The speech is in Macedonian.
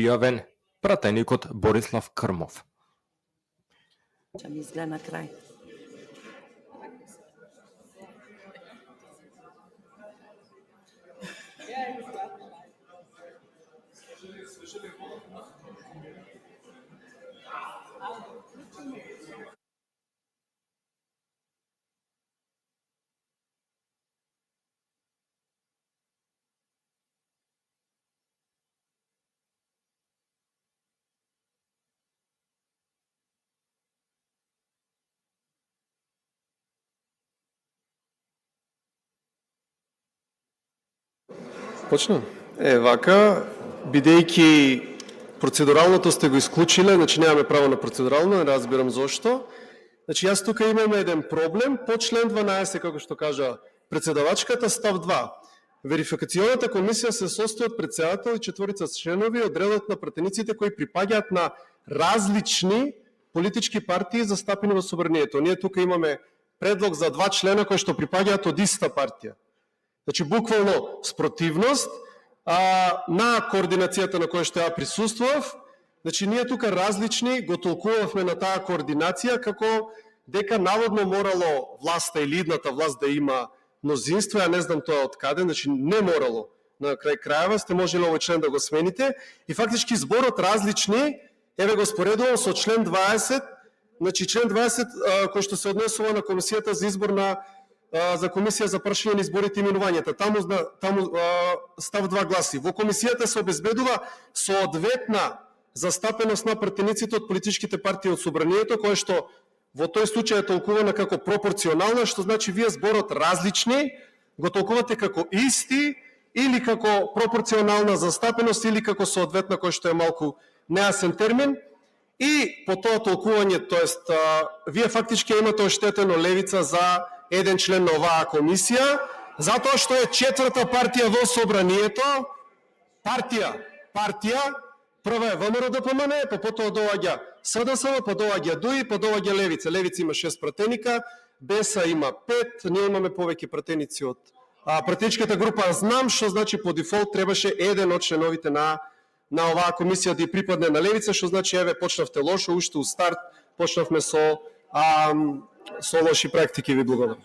пријавен пратеникот Борислав Крмов. Ќе ми изгледа на крај. Почнам? Вака, бидејќи процедуралното сте го исклучиле, значи немаме право на процедурално, не разбирам зошто. Значи јас тука имам еден проблем по член 12, како што кажа председавачката, став 2. Верификационата комисија се состои од председател и 4 членови од редот на пратениците кои припаѓаат на различни политички партии застапени во собранието. Ние тука имаме предлог за 2 члена кои што припаѓаат од иста партија. Значи, буквално спротивност на координацијата на која што ја присуствував. Значи, ние тука различни го толкувавме на таа координација како дека наводно морало власта или идната власт да има мнозинство, ја не знам тоа од каде, значи не морало. На крај крајава сте можело овој член да го смените и фактички зборот различни, еве го споредувам со член 20, значи член 20 кој што се однесува на комисијата за избор за комисија за прашање на изборите и именувањата. Таму став 2 гласи: во комисијата се обезбедува соодветна застапеност на пратениците од политичките партии од собранието, која што во тој случај е толкувана како пропорционална, што значи вие зборот различни го толкувате како исти или како пропорционална застапеност или како соодветна, кој што е малку нејасен термин. И по тоа толкување, тоест вие фактички имате оштетено левица за еден член на оваа комисија, затоа што е 4-та партија во собранието, партија, прва е ВМРО-ДПМН, па потоа доаѓа СДСМ, па доаѓа ДУИ, па доаѓа Левица. Левица има 6 пратеника, БЕСА има 5, ние имаме повеќе пратеници од пратеничката група. Знам што значи по дефолт требаше еден од членовите на оваа комисија да ја припадне на Левица, што значи еве почнавте лошо, уште у старт почнавме со лоши практики. Ви благодарам.